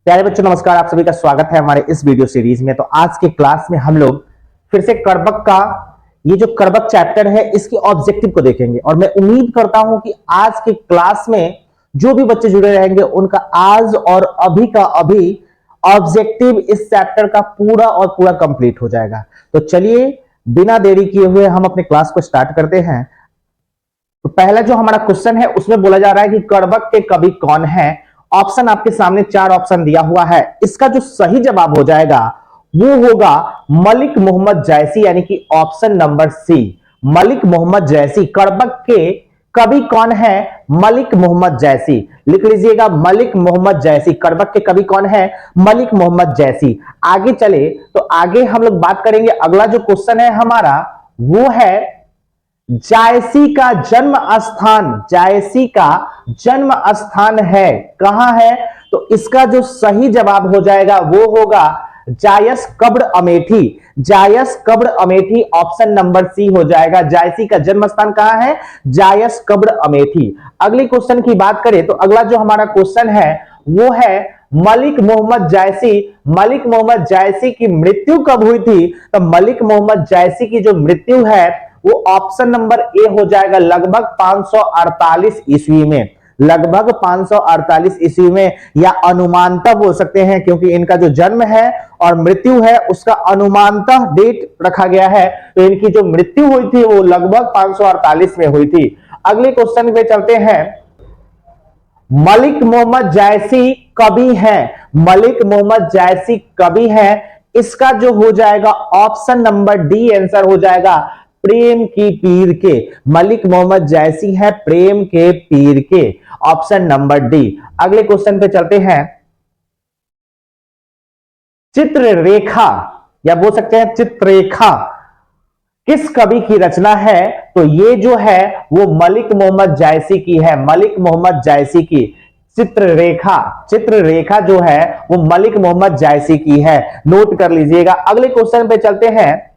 प्यारे बच्चों नमस्कार, आप सभी का स्वागत है हमारे इस वीडियो सीरीज में। तो आज के क्लास में हम लोग फिर से कर्बक का ये जो कर्बक चैप्टर है इसके ऑब्जेक्टिव को देखेंगे और मैं उम्मीद करता हूं कि आज के क्लास में जो भी बच्चे जुड़े रहेंगे उनका आज और अभी का अभी ऑब्जेक्टिव इस चैप्टर का पूरा और पूरा कंप्लीट हो जाएगा। तो चलिए बिना देरी किए हुए हम अपने क्लास को स्टार्ट करते हैं। तो पहला जो हमारा क्वेश्चन है उसमें बोला जा रहा है कि कर्बक के कवि कौन है। ऑप्शन आपके सामने 4 ऑप्शन दिया हुआ है। इसका जो सही जवाब हो जाएगा वो होगा मलिक मोहम्मद जैसी, यानी कि option number C, Malik Mohammad जैसी। कर्बक के कवि कौन है? मलिक मोहम्मद जैसी। लिख लीजिएगा मलिक मोहम्मद जैसी। कर्बक के कवि कौन है? मलिक मोहम्मद जैसी। आगे चले तो आगे हम लोग बात करेंगे। अगला जो क्वेश्चन है हमारा वो है जायसी का जन्म स्थान। जायसी का जन्म स्थान है कहां है? तो इसका जो सही जवाब हो जाएगा वो होगा जायस कब्र अमेठी। जायस कब्र अमेठी ऑप्शन नंबर सी हो जाएगा। जायसी का जन्म स्थान कहां है? जायस कब्र अमेठी। अगले क्वेश्चन की बात करें तो अगला जो हमारा क्वेश्चन है वो है मलिक मोहम्मद जैसी। मलिक मोहम्मद जैसी की मृत्यु कब हुई थी? तो मलिक मोहम्मद जैसी की जो मृत्यु है वो ऑप्शन नंबर ए हो जाएगा लगभग 548 ईस्वी में। लगभग 548 ईस्वी में, या अनुमानतः बोल सकते हैं क्योंकि इनका जो जन्म है और मृत्यु है उसका अनुमानतः डेट रखा गया है। तो इनकी जो मृत्यु हुई थी वो लगभग 548 में हुई थी। अगले क्वेश्चन पे चलते हैं। मलिक मोहम्मद जैसी कवि है। मलिक मोहम्मद जैसी कवि है। इसका जो हो जाएगा ऑप्शन नंबर डी आंसर हो जाएगा प्रेम की पीर के। मलिक मोहम्मद जैसी है प्रेम के पीर के, ऑप्शन नंबर डी। अगले क्वेश्चन पे चलते हैं। चित्ररेखा या बोल सकते हैं चित्ररेखा किस कवि की रचना है? तो ये जो है वो मलिक मोहम्मद जैसी की है। मलिक मोहम्मद जैसी की चित्ररेखा, चित्ररेखा जो है वो मलिक मोहम्मद जैसी की है। नोट कर लीजिएगा। अगले क्वेश्चन पे चलते हैं।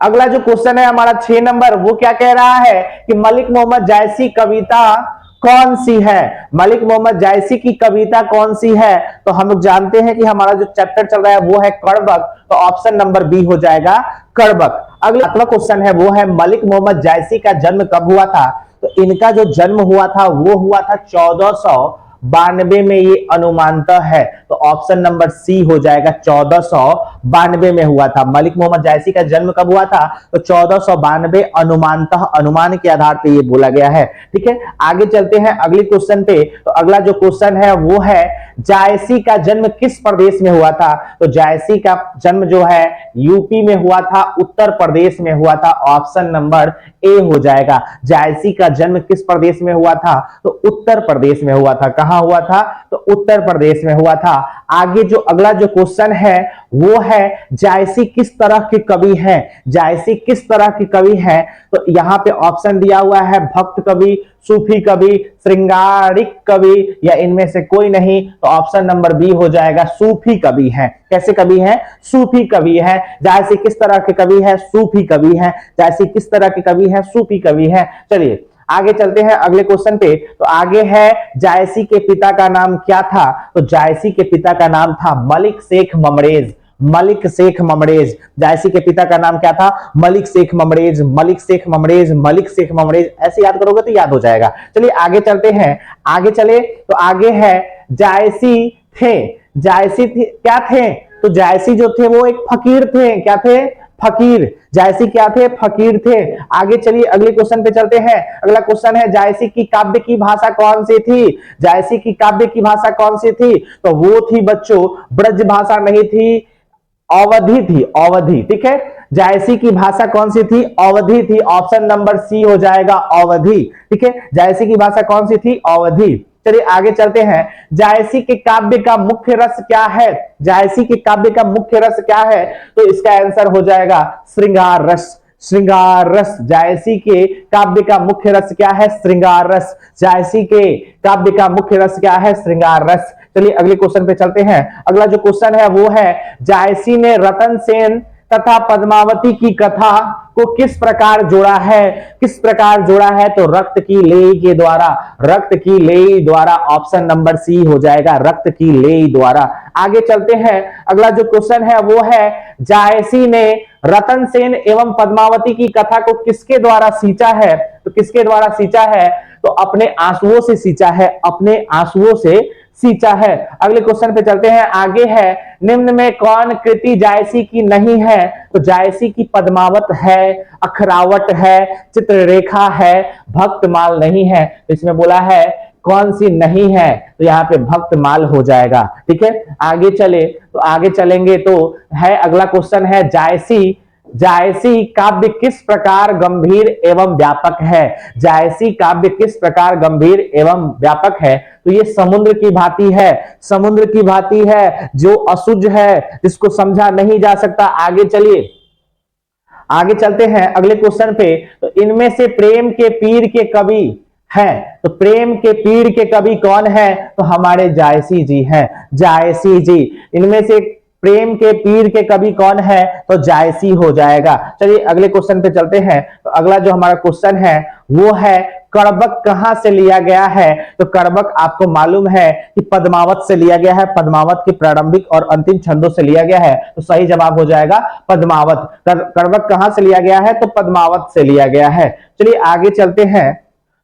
अगला जो क्वेश्चन है हमारा 6 नंबर, वो क्या कह रहा है कि मलिक मोहम्मद जैसी कविता कौन सी है? मलिक मोहम्मद जैसी की कविता कौन सी है? तो हम लोग जानते हैं कि हमारा जो चैप्टर चल रहा है वो है कर्बक, तो ऑप्शन नंबर बी हो जाएगा कर्बक। अगला क्वेश्चन है वो है मलिक मोहम्मद जैसी का जन्म कब हुआ था? तो इनका जो जन्म हुआ था वो हुआ था 1492 में, ये अनुमानतः है। तो ऑप्शन नंबर सी हो जाएगा 1492 में हुआ था। मलिक मोहम्मद जैसी का जन्म कब हुआ था? तो 1492 अनुमानतः, अनुमान के आधार पे ये बोला गया है। ठीक है, आगे चलते हैं अगले क्वेश्चन पे। तो अगला जो क्वेश्चन है वो है जायसी का जन्म किस प्रदेश में हुआ था? तो जायसी का जन्म जो है यूपी में हुआ था, उत्तर प्रदेश में हुआ था। ऑप्शन नंबर ए हो जाएगा। जायसी का जन्म किस प्रदेश में हुआ था? तो उत्तर प्रदेश में हुआ था। कहां हुआ था? तो उत्तर प्रदेश में हुआ था। आगे जो अगला जो क्वेश्चन है वो है जायसी किस तरह के कवि हैं? जायसी किस तरह के कवि हैं? तो यहां पे ऑप्शन दिया हुआ है भक्त कवि, सूफी कवि, श्रृंगारिक कवि, या इनमें से कोई नहीं। तो ऑप्शन नंबर बी हो जाएगा सूफी कवि है। कैसे कवि है? सूफी कवि है। जायसी किस तरह के कवि है? सूफी कवि है। जायसी किस तरह के कवि है? सूफी कवि है। चलिए आगे चलते हैं अगले क्वेश्चन पे। तो आगे है जायसी के पिता का नाम क्या था? तो जायसी के पिता का नाम था मलिक शेख ममरेज। मलिक शेख ममरेज। जायसी के पिता का नाम क्या था? मलिक शेख ममरेज, मलिक शेख ममरेज, मलिक शेख ममरेज। ऐसे याद करोगे तो याद हो जाएगा। चलिए आगे चलते हैं। आगे चले तो आगे है जायसी थे। जायसी थे क्या थे? तो जायसी जो थे वो एक फकीर थे। क्या थे? फकीर। जायसी क्या थे? फकीर थे। आगे चलिए अगले क्वेश्चन पे चलते हैं। अगला क्वेश्चन है जायसी की काव्य की भाषा कौन सी थी? जायसी की काव्य की भाषा कौन सी थी? तो वो थी बच्चों ब्रज भाषा नहीं थी, अवधी थी। अवधी। ठीक है, जायसी की भाषा कौन सी थी? अवधी थी। ऑप्शन नंबर सी हो जाएगा अवधी। ठीक है, जायसी की भाषा कौन सी थी? अवधी। चलिए आगे चलते हैं। जायसी के काव्य का मुख्य रस क्या है? जायसी के काव्य का मुख्य रस क्या है? तो इसका आंसर हो जाएगा श्रृंगार रस। श्रृंगार रस। जायसी के काव्य का मुख्य रस क्या है? श्रृंगार रस। जायसी के काव्य का मुख्य रस क्या है? श्रृंगार रस। चलिए अगले क्वेश्चन पे चलते हैं। अगला जो क्वेश्चन है वो है जायसी ने रतन सेन तथा पद्मावती की कथा को किस प्रकार जोड़ा है? किस प्रकार जोड़ा है? तो रक्त की लेई के द्वारा, रक्त की लेई द्वारा। ऑप्शन नंबर सी हो जाएगा, रक्त की लेई द्वारा। आगे चलते हैं, अगला जो क्वेश्चन है वो है, जायसी ने रतन सेन एवं पद्मावती की कथा को किसके द्वारा सींचा है? तो किसके द्वारा सींचा है? तो अपने आंसुओं से सींचा है, अपने आंसुओं से सींचा है। अगले क्वेश्चन पे चलते हैं, आगे है, निम्न में कौन कृति जायसी की नहीं है? तो जायसी की पद्मावत है, अखरावट है, चित्ररेखा है, भक्तमाल नहीं है। तो इसमें बोला है कौन सी नहीं है? तो यहाँ पे भक्तमाल हो जाएगा। ठीक है, आगे चले तो आगे चलेंगे तो है, अगला क्वेश्चन है, जायसी जायसी काव्य किस प्रकार गंभीर एवं व्यापक है? जायसी काव्य किस प्रकार गंभीर एवं व्यापक है? तो ये समुद्र की भांति है, समुद्र की भांति है जो असुझ है, जिसको समझा नहीं जा सकता। आगे चलिए, आगे चलते हैं अगले क्वेश्चन पे। तो इनमें से प्रेम के पीर के कवि है, तो प्रेम के पीर के कवि कौन है? तो हमारे जायसी जी हैं, जायसी जी। इनमें से प्रेम के पीर के कवि कौन है? तो जायसी हो जाएगा। चलिए अगले क्वेश्चन पे चलते हैं। तो अगला जो हमारा क्वेश्चन है वो है, कर्बक कहां से लिया गया है? तो कर्बक आपको मालूम है कि पद्मावत से लिया गया है, पद्मावत के प्रारंभिक और अंतिम छंदों से लिया गया है। तो सही जवाब हो जाएगा पद्मावत। कर्बक कहां से लिया गया है? तो पद्मावत से लिया गया है। चलिए आगे चलते हैं।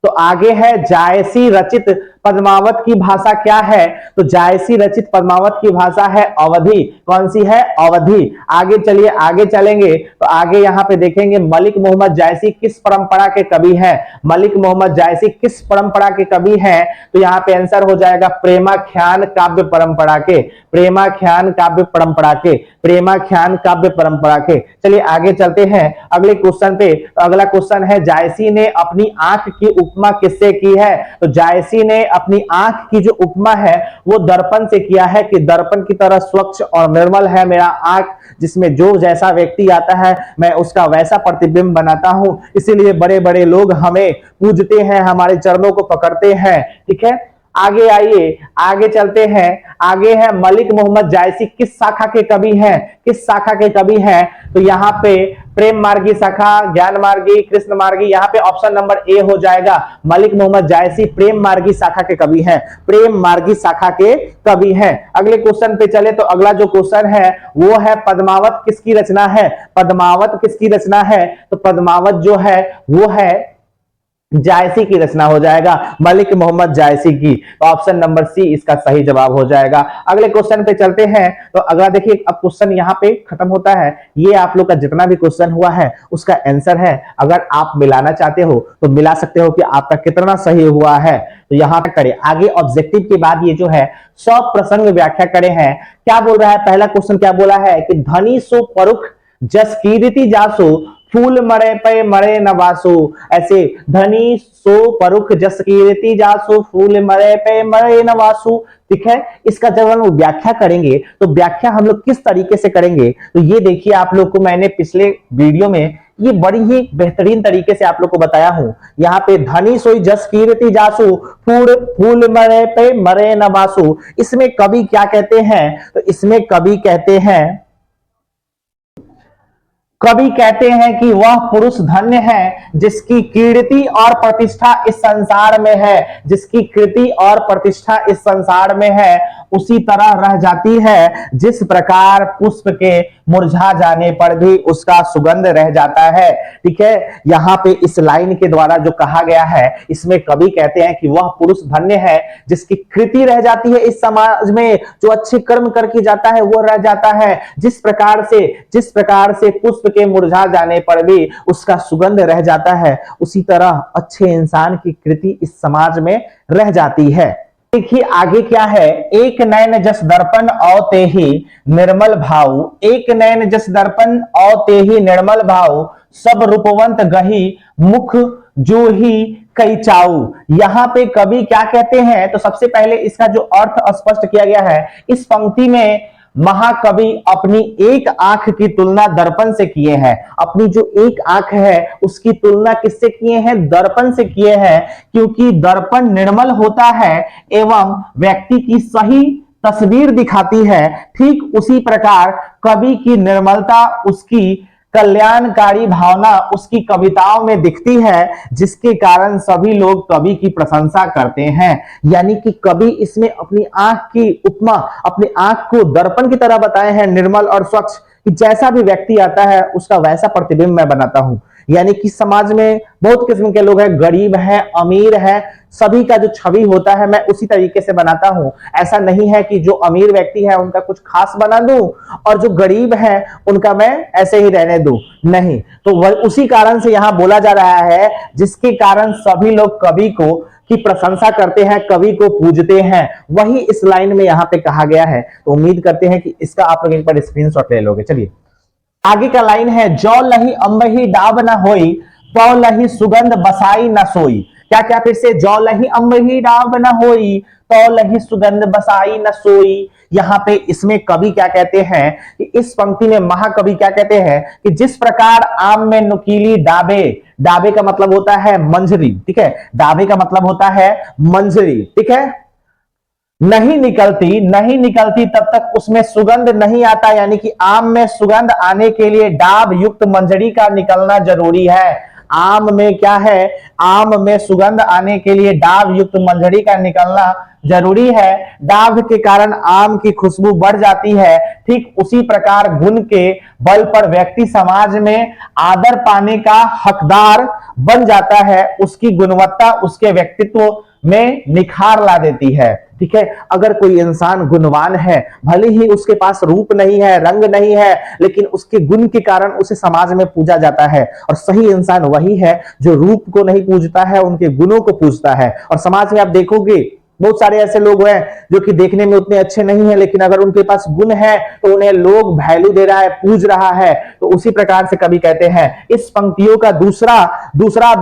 तो आगे है, जायसी रचित पद्मावत की भाषा क्या है? तो जायसी रचित पद्मावत की भाषा है अवधी। कौन सी है? अवधी। आगे चलिए, आगे चलेंगे तो आगे यहां पे देखेंगे, मलिक मोहम्मद जायसी किस परंपरा के कवि हैं? मलिक मोहम्मद जायसी किस परंपरा के कवि हैं? तो यहाँ पे आंसर हो जाएगा प्रेमाख्यान काव्य परंपरा के, प्रेमाख्यान काव्य परंपरा के, प्रेमाख्यान काव्य परंपरा के। चलिए आगे चलते हैं अगले क्वेश्चन पे। तो अगला क्वेश्चन है, जायसी ने अपनी आंख की उपमा किससे की है? तो जायसी ने अपनी आंख की जो उपमा है वो दर्पण से किया है कि दर्पण की तरह स्वच्छ और निर्मल है मेरा आंख, जिसमें जो जैसा व्यक्ति आता है मैं उसका वैसा प्रतिबिंब बनाता हूं, इसीलिए बड़े बड़े लोग हमें पूजते हैं, हमारे चरणों को पकड़ते हैं। ठीक है, आगे आइए, आगे चलते हैं। आगे है, मलिक मोहम्मद जायसी किस शाखा के कवि हैं? किस शाखा के कवि हैं? तो यहाँ पे प्रेम मार्गी शाखा, ज्ञान मार्गी, कृष्ण मार्गी, यहाँ पे ऑप्शन नंबर ए हो जाएगा। मलिक मोहम्मद जायसी प्रेम मार्गी शाखा के कवि हैं, प्रेम मार्गी शाखा के कवि हैं। अगले क्वेश्चन पे चले तो अगला जो क्वेश्चन है वो है, पद्मावत किसकी रचना है? पद्मावत किसकी रचना है? तो पद्मावत जो है वो है जायसी की रचना हो जाएगा, मलिक मोहम्मद जायसी की। तो ऑप्शन नंबर सी इसका सही जवाब हो जाएगा। अगले क्वेश्चन पे चलते हैं। तो अगला देखिए, अब क्वेश्चन यहाँ पे खत्म होता है। ये आप लोग का जितना भी क्वेश्चन हुआ है उसका आंसर है। अगर आप मिलाना चाहते हो तो मिला सकते हो कि आपका कितना सही हुआ है। तो यहाँ पे करें आगे, ऑब्जेक्टिव के बाद ये जो है 100 प्रसंग व्याख्या करे हैं। क्या बोल रहा है? पहला क्वेश्चन क्या बोला है कि धनी सो परुख जस कीर्ति जासो, फूल मरे पे मरे न वासु। ऐसे, धनी सो परुख जस कीर्ति जासु, फूल मरे पे मरे न वासु। ठीक है, इसका जब हम व्याख्या करेंगे तो व्याख्या हम लोग किस तरीके से करेंगे? तो ये देखिए, आप लोग को मैंने पिछले वीडियो में ये बड़ी ही बेहतरीन तरीके से आप लोग को बताया हूं। यहाँ पे धनी सोई जस कीर्ति जासु, फूल मरे पे मरे न वासु। इसमें कवि क्या कहते हैं? तो इसमें कवि कहते हैं, कवि कहते हैं कि वह पुरुष धन्य है जिसकी कीर्ति और प्रतिष्ठा इस संसार में है, जिसकी कीर्ति और प्रतिष्ठा इस संसार में है, उसी तरह रह जाती है जिस प्रकार पुष्प के मुरझा जाने पर भी उसका सुगंध रह जाता है। ठीक है, यहाँ पे इस लाइन के द्वारा जो कहा गया है, इसमें कवि कहते हैं कि वह पुरुष धन्य है जिसकी कृति रह जाती है इस समाज में, जो अच्छे कर्म करके जाता है वो रह जाता है, जिस प्रकार से पुष्प के मुरझा जाने पर भी उसका सुगंध रह जाता है, उसी तरह अच्छे इंसान की कृति इस समाज में रह जाती है। देखिए आगे क्या है, एक नैन जस दर्पण औ तेहि निर्मल भाव, एक नैन जस दर्पण औ तेहि निर्मल भाव, सब रूपवंत गही मुख जो ही कई चाऊ। यहाँ पे कवि क्या कहते हैं? तो सबसे पहले इसका जो अर्थ स्पष्ट किया गया है, इस पंक्ति में महाकवि अपनी एक आंख की तुलना दर्पण से किए हैं। अपनी जो एक आंख है उसकी तुलना किससे किए हैं? दर्पण से किए हैं, क्योंकि दर्पण निर्मल होता है एवं व्यक्ति की सही तस्वीर दिखाती है, ठीक उसी प्रकार कवि की निर्मलता, उसकी कल्याणकारी भावना उसकी कविताओं में दिखती है, जिसके कारण सभी लोग कवि की प्रशंसा करते हैं। यानी कि कवि इसमें अपनी आंख की उपमा, अपनी आंख को दर्पण की तरह बताए हैं, निर्मल और स्वच्छ, कि जैसा भी व्यक्ति आता है उसका वैसा प्रतिबिंब मैं बनाता हूं। यानी कि समाज में बहुत किस्म के लोग हैं, गरीब है, अमीर है, सभी का जो छवि होता है मैं उसी तरीके से बनाता हूं। ऐसा नहीं है कि जो अमीर व्यक्ति है उनका कुछ खास बना दूं और जो गरीब है उनका मैं ऐसे ही रहने दूं, नहीं। तो वह उसी कारण से यहां बोला जा रहा है, जिसके कारण सभी लोग कवि को की प्रशंसा करते हैं, कवि को पूजते हैं, वही इस लाइन में यहां पे कहा गया है। तो उम्मीद करते हैं कि इसका आप लोग एक बार स्क्रीनशॉट ले लोगे। चलिए आगे का लाइन है, जौ लही अंबही डाब न होई, पौ लही सुगंध बसाई न सोई। क्या क्या फिर से, जौ लही अंबही डाब न होई, पौ लही सुगंध बसाई न सोई। यहां पे इसमें कवि क्या कहते हैं कि इस पंक्ति में महाकवि क्या कहते हैं कि जिस प्रकार आम में नुकीली डाबे, डाबे का मतलब होता है मंजरी, ठीक है, डाबे का मतलब होता है मंजरी, ठीक है, नहीं निकलती तब तक उसमें सुगंध नहीं आता। यानी कि आम में सुगंध आने के लिए डाब युक्त मंजरी का निकलना जरूरी है। आम में क्या है, आम में सुगंध आने के लिए डाब युक्त मंजरी का निकलना जरूरी है। डाब के कारण आम की खुशबू बढ़ जाती है। ठीक उसी प्रकार गुण के बल पर व्यक्ति समाज में आदर पाने का हकदार बन जाता है। उसकी गुणवत्ता उसके व्यक्तित्व में निखार ला देती है। ठीक है, अगर कोई इंसान गुणवान है, भले ही उसके पास रूप नहीं है, रंग नहीं है, लेकिन उसके गुण के कारण उसे समाज में पूजा जाता है। और सही इंसान वही है जो रूप को नहीं पूजता है, उनके गुणों को पूजता है। और समाज में आप देखोगे बहुत सारे ऐसे लोग हैं जो कि देखने में उतने अच्छे नहीं है, लेकिन अगर उनके पास गुण है तो उन्हें लोग वैल्यू दे रहा है, पूज रहा है। तो उसी प्रकार से कवि कहते हैं, इस पंक्तियों का दूसरा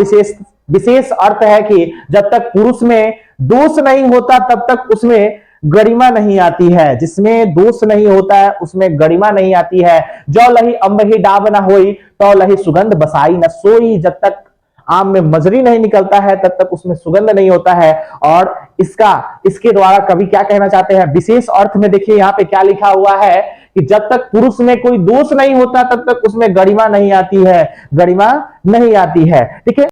विशेष अर्थ है कि जब तक पुरुष में दोष नहीं होता तब तक उसमें गरिमा नहीं आती है। जिसमें दोष नहीं होता है उसमें गरिमा नहीं आती है। जौ लही अंबही डाब न होई, तो लही सुगंध बसाई न सोई। जब तक आम में मजरी नहीं निकलता है तब तक उसमें सुगंध नहीं होता है। और इसके द्वारा कवि क्या कहना चाहते हैं, विशेष अर्थ में देखिए यहाँ पे क्या लिखा हुआ है कि जब तक पुरुष में कोई दोष नहीं होता तब तक उसमें गरिमा नहीं आती है, गरिमा नहीं आती है। ठीक है।